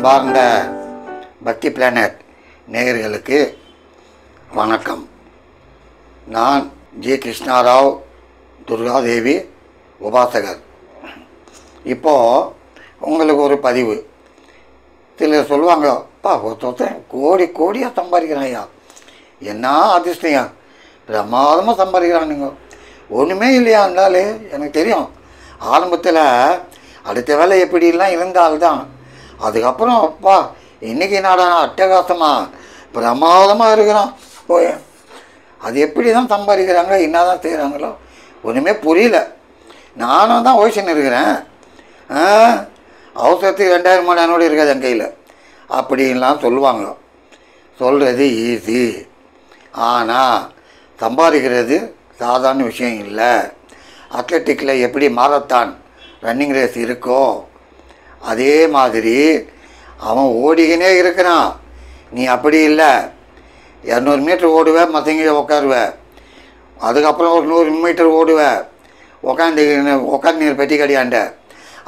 அன்பார்ந்த பக்தி பிளானட் நேயர்களுக்கு வணக்கம். நான் ஜி கிருஷ்ணாராவ், துர்காதேவி உபாசகர். இப்போது உங்களுக்கு ஒரு பதிவு. சிலர் சொல்லுவாங்க, அப்பா ஒருத்தர் கோடி கோடியாக சம்பாதிக்கிறாயா, என்ன அதிர்ஷ்டையா, பிரமாதமாக சம்பாதிக்கிறானுங்க, ஒன்றுமே இல்லையா இருந்தாலே. எனக்கு தெரியும், ஆரம்பத்தில் அடுத்த வேலை எப்படிலாம் இருந்தால்தான், அதுக்கப்புறம் அப்பா இன்றைக்கி என்னடா அட்டகாசமாக பிரமாதமாக இருக்கிறான். அது எப்படி தான் சம்பாதிக்கிறாங்க, என்ன தான் செய்கிறாங்களோ ஒன்றுமே புரியல. நானும் தான் ஓய்ச்சின்னு இருக்கிறேன். அவசரத்துக்கு 2000 இருக்காது என் கையில் அப்படின்லாம் சொல்லுவாங்க. சொல்கிறது ஈஸி, ஆனால் சம்பாதிக்கிறது சாதாரண விஷயம் இல்லை. அத்லெட்டிக்கில் எப்படி மாரத்தான் ரன்னிங் ரேஸ் இருக்கோ அதே மாதிரி அவன் ஓடிக்கினே இருக்கிறான். நீ அப்படி இல்லை, 200 மீட்டர் ஓடுவேன், மற்றவங்க உட்காருவேன், அதுக்கப்புறம் ஒரு 100 மீட்டர் ஓடுவேன், உட்காந்து பெட்டி கடியாண்ட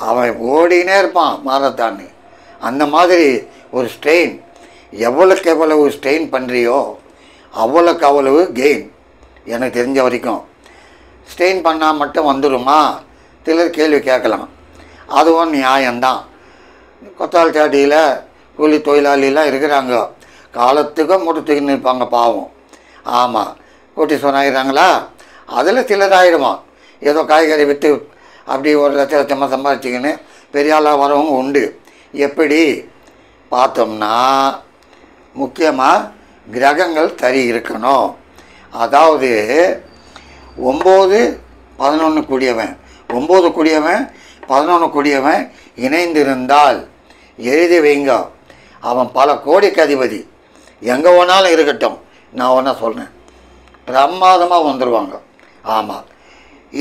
அவன் ஓடினே இருப்பான் மாரத்தான்னு. அந்த மாதிரி ஒரு ஸ்ட்ரெயின், எவ்வளோக்கு எவ்வளவு ஸ்ட்ரெயின் பண்ணுறியோ அவ்வளோக்கு அவ்வளவு கெயின். எனக்கு தெரிஞ்ச வரைக்கும் ஸ்ட்ரெயின் பண்ணால் மட்டும் வந்துடுமா, சிலர் கேள்வி கேட்கலாம். அதுவும் நியாயம்தான். கொத்தாள் சாட்டியில் கூலி தொழிலாளிலாம் இருக்கிறாங்க, காலத்துக்கும் மூட்டத்துக்குன்னு இருப்பாங்க பாவம். ஆமாம், கோட்டீஸ்வரன் ஆகிடுறாங்களா, அதில் சிலர் ஆகிடுவான். ஏதோ காய்கறி விற்று அப்படி ஒரு லட்சமாக சம்பாதிச்சிக்கின்னு பெரிய ஆளாக வரவங்க உண்டு. எப்படி பார்த்தோம்னா, முக்கியமாக கிரகங்கள் சரி இருக்கணும். அதாவது 9, 11 கூடியவன், 9 கூடியவன் 11 கூடியவன் இணைந்திருந்தால் எழுதி வைங்க, அவன் பல கோடிக்கு அதிபதி. எங்கே வேணாலும் இருக்கட்டும், நான் ஒன்றா சொல்கிறேன், பிரமாதமாக வந்துடுவாங்க. ஆமாம்,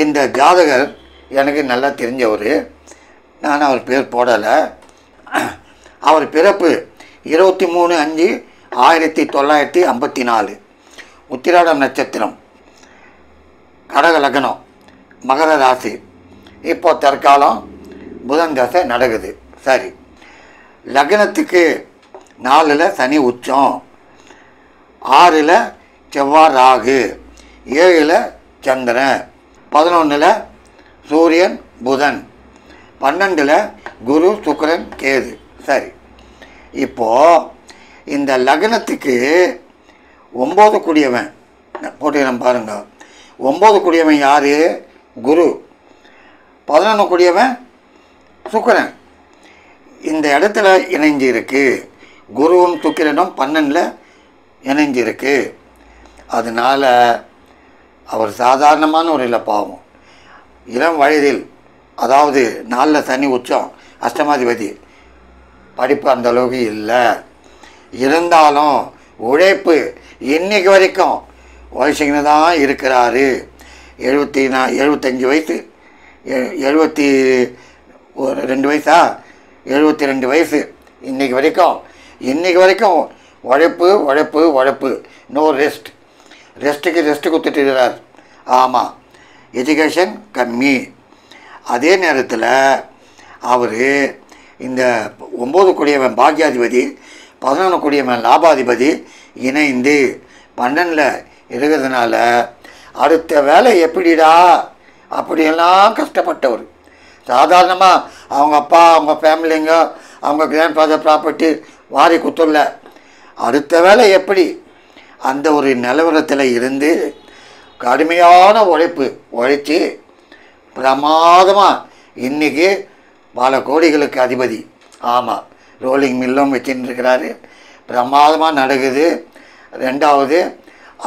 இந்த ஜாதகர் எனக்கு நல்லா தெரிஞ்சவர். நான் அவர் பேர் போடலை. அவர் பிறப்பு 23/5/1954, உத்திராடம் நட்சத்திரம், கடக லக்னம், மகர ராசி. இப்போ தற்காலம் புதன் தசை நடக்குது. சரி, லக்னத்துக்கு 4ல் சனி உச்சம், 6ல் செவ்வாய் ராகு, 7ல் சந்திரன், 11ல் சூரியன் புதன், 12ல் குரு சுக்கிரன் கேது. சரி, இப்போது இந்த லக்னத்துக்கு 9 கூடியவன் போட்டுக்கிறேன் பாருங்க. 9 கூடியவன் யார்? குரு. 11 கூடியவன் சுக்கிரன். இந்த இடத்துல இணைஞ்சிருக்கு. குருவும் சுக்கிரனும் 12ல் இணைஞ்சிருக்கு. அதனால் அவர் சாதாரணமான ஒரு இல்லை பாவம். இளம் வயதில், அதாவது 4ல் சனி உச்சம், அஷ்டமாதிபதி, படிப்பு அந்த அளவுக்கு இல்லை. இருந்தாலும் உழைப்பு இன்னைக்கு வரைக்கும் வயசுன்னு தான் இருக்கிறாரு. 75 வயசு, 72 வயசா, 72 வயசு. இன்றைக்கி வரைக்கும் உழைப்பு உழைப்பு உழைப்பு, நோ ரெஸ்ட். ரெஸ்ட்டு கொடுத்துட்டு இருக்கிறார். ஆமாம், எஜுகேஷன் கம்மி. அதே நேரத்தில் அவர் இந்த 9 கூடியவன் பாக்கியாதிபதி, 11 கூடியவன் லாபாதிபதி இணைந்து 12ல் இருக்கிறதுனால அடுத்த வேலை எப்படிடா அப்படியெல்லாம் கஷ்டப்பட்டவர். சாதாரணமாக அவங்க அப்பா, அவங்க ஃபேமிலிங்க, அவங்க கிராண்ட் ஃபாதர் ப்ராப்பர்ட்டி வாரி குத்துள்ள, அடுத்த வேலை எப்படி, அந்த ஒரு நிலவரத்தில் இருந்து கடுமையான உழைச்சி பிரமாதமாக இன்றைக்கி பல கோடிகளுக்கு அதிபதி. ஆமாம், ரோலிங் மில்லும் வச்சுன்னு இருக்கிறாரு. பிரமாதமாக நடக்குது. 2வது,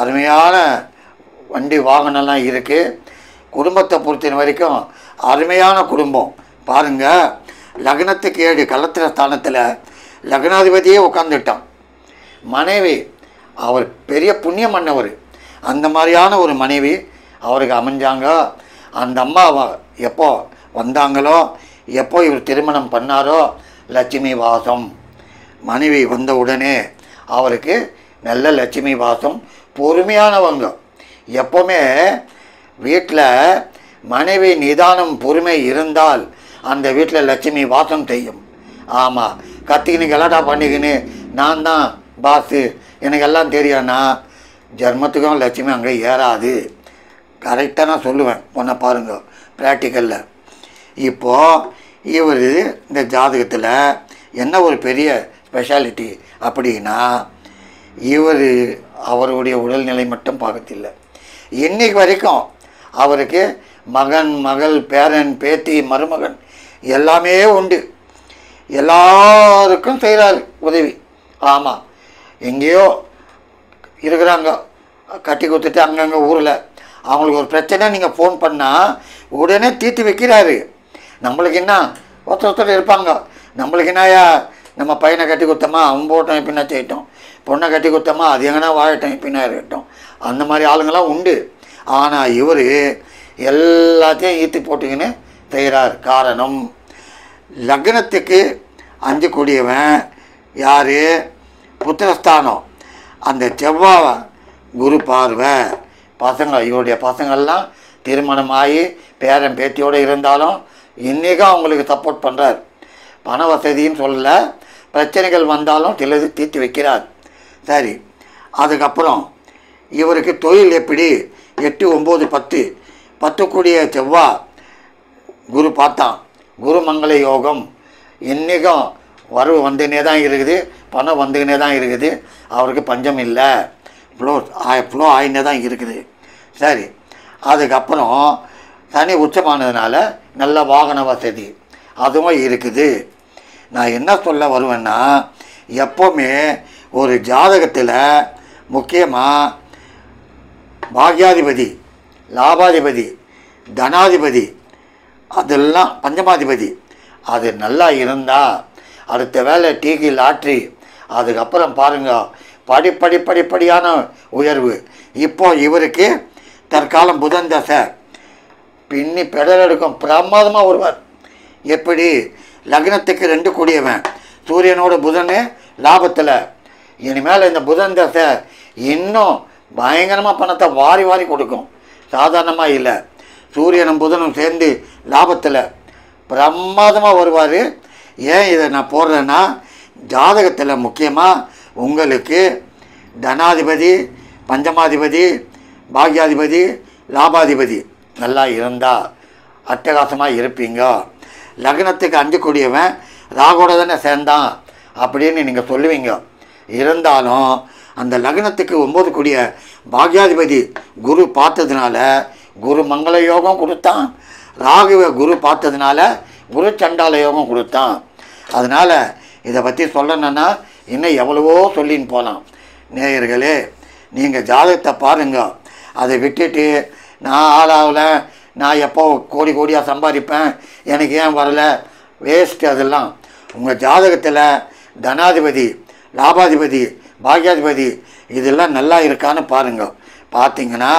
அருமையான வண்டி வாகனம்லாம் இருக்குது. குடும்பத்தை பொறுத்த வரைக்கும் அருமையான குடும்பம். பாருங்கள், லக்னத்துக்கு 7 கலத்திர ஸ்தானத்தில் லக்னாதிபதியே உட்காந்துட்டான். மனைவி, அவர் பெரிய புண்ணியம் பண்ணவர். அந்த மாதிரியான ஒரு மனைவி அவருக்கு அமைஞ்சாங்க. அந்த அம்மா எப்போ வந்தாங்களோ, எப்போ இவர் திருமணம் பண்ணாரோ, லட்சுமி வாசம். மனைவி வந்த உடனே அவருக்கு நல்ல லட்சுமி வாசம். பொறுமையானவங்க. எப்போவுமே வீட்டில் மனைவி நிதானம் பொறுமை இருந்தால் அந்த வீட்டில் லட்சுமி வாசம் செய்யும். ஆமாம், கத்திக்கின்னு கலாட்டா பண்ணிக்கின்னு நான் தான் பாஸு எனக்கு எல்லாம் தெரியும்னா ஜென்மத்துக்கும் லட்சுமி அங்கே ஏறாது. கரெக்டாக நான் சொல்லுவேன். பொண்ணை பாருங்க ப்ராக்டிக்கலில். இப்போது இவர் இந்த ஜாதகத்தில் என்ன ஒரு பெரிய ஸ்பெஷாலிட்டி அப்படின்னா, இவர் அவருடைய உடல்நிலை மட்டும் பார்க்கறதில்லை. இன்னைக்கு வரைக்கும் அவருக்கு மகன், மகள், பேரன், பேத்தி, மருமகன் எல்லாமே உண்டு. எல்லாருக்கும் செய்கிறாரு உதவி. ஆமாம், எங்கேயோ இருக்கிறாங்க கட்டி கொடுத்துட்டு அங்கங்கே ஊரில், அவங்களுக்கு ஒரு பிரச்சனை நீங்கள் ஃபோன் பண்ணால் உடனே தீர்த்து வைக்கிறாரு. நம்மளுக்கு என்ன ஒருத்தர் இருப்பாங்க, நம்மளுக்கு என்னயா நம்ம பையனை கட்டி கொடுத்தோமா அவன் போட்டோம் எப்படின்னா செய்யட்டும், பொண்ணை கட்டி கொடுத்தோமா அது எங்கன்னா வாழட்டும் எப்படின்னா இருக்கட்டும், அந்த மாதிரி ஆளுங்களாம் உண்டு. ஆனால் இவர் எல்லாத்தையும் ஈர்த்து போட்டுக்கின்னு செய்கிறார். காரணம், லக்னத்துக்கு 5 கூடியவன் யார்? புத்திரஸ்தானம். அந்த செவ்வாய் குரு பார்வை. பசங்க, இவருடைய பசங்கள்லாம் திருமணமாகி பேரன் பேத்தியோடு இருந்தாலும் இன்றைக்கும் அவங்களுக்கு சப்போர்ட் பண்ணுறார். பண வசதின்னு சொல்லல, பிரச்சனைகள் வந்தாலும் சிலது தீர்த்து வைக்கிறார். சரி, அதுக்கப்புறம் இவருக்கு தொழில் எப்படி? 8, 9, 10 10 கூடிய செவ்வாய் குரு பார்த்தான். குரு மங்கள யோகம். இன்றைக்கும் வரவு வந்துக்கினே தான் இருக்குது, பணம் வந்துக்கினே தான் இருக்குது. அவருக்கு பஞ்சம் இல்லை, ஃப்ளோ ஆகினே தான் இருக்குது. சரி, அதுக்கப்புறம் சனி உச்சமானதுனால நல்ல வாகன வசதி அதுவும் இருக்குது. நான் என்ன சொல்ல வருவேன்னா, எப்போவுமே ஒரு ஜாதகத்தில் முக்கியமாக பாக்யாதிபதி, லாபாதிபதி, தனாதிபதி, அதெல்லாம் பஞ்சமாதிபதி அது நல்லா இருந்தால் அடுத்த வேலை டீக்கு லாட்ரி. அதுக்கப்புறம் பாருங்கள் படிப்படியான உயர்வு. இப்போ இவருக்கு தற்காலம் புதன் தசை பின்னி பெடல் எடுக்கும், பிரமாதமாக வருவார். எப்படி? லக்னத்துக்கு 2 கூடியவன், சூரியனோட புதன் லாபத்தில். இனிமேல் இந்த புதன் தசை இன்னும் பயங்கரமாக பணத்தை வாரி வாரி கொடுக்கும், சாதாரணமாக இல்லை. சூரியனும் புதனும் சேர்ந்து லாபத்தில் பிரமாதமாக வருவார். ஏன் இதை நான் போடுறேன்னா, ஜாதகத்தில் முக்கியமாக உங்களுக்கு தனாதிபதி, பஞ்சமாதிபதி, பாக்யாதிபதி, லாபாதிபதி நல்லா இருந்தால் அட்டகாசமாக இருப்பீங்க. லக்னத்துக்கு 5 கூடியவன் ராகோட தானே சேர்ந்தான் அப்படின்னு நீங்கள் சொல்லுவீங்க. இருந்தாலும் அந்த லக்னத்துக்கு 9 கூடிய பாக்யாதிபதி குரு பார்த்ததுனால குரு மங்கள யோகம் கொடுத்தான், ராகுவை குரு பார்த்ததுனால குரு சண்டால யோகம் கொடுத்தான். அதனால் இதை பற்றி சொல்லணுன்னா இன்னும் எவ்வளவோ சொல்லின்னு போகலாம். நேயர்களே, நீங்கள் ஜாதகத்தை பாருங்க. அதை விட்டுட்டு நான் ஆளாவில், நான் எப்போ கோடியாக சம்பாதிப்பேன், எனக்கு ஏன் வரலை, வேஸ்ட்டு அதெல்லாம். உங்கள் ஜாதகத்தில் தனாதிபதி, லாபாதிபதி, பாக்யாதிபதி இதெல்லாம் நல்லா இருக்கான்னு பாருங்கள். பார்த்தீங்கன்னா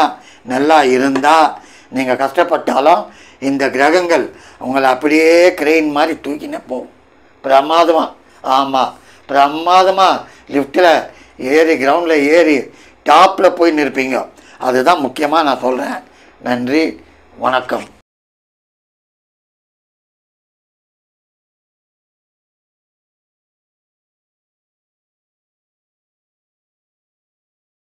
நல்லா இருந்தால் நீங்கள் கஷ்டப்பட்டாலும் இந்த கிரகங்கள் உங்களை அப்படியே கிரெயின் மாதிரி தூக்கினே போகும். பிரமாதமாக, ஆமாம் பிரமாதமாக லிஃப்ட்டில் ஏறி கிரவுண்டில் ஏறி டாப்பில் போய் நிற்பீங்க. அதுதான் முக்கியமாக நான் சொல்கிறேன். நன்றி, வணக்கம்.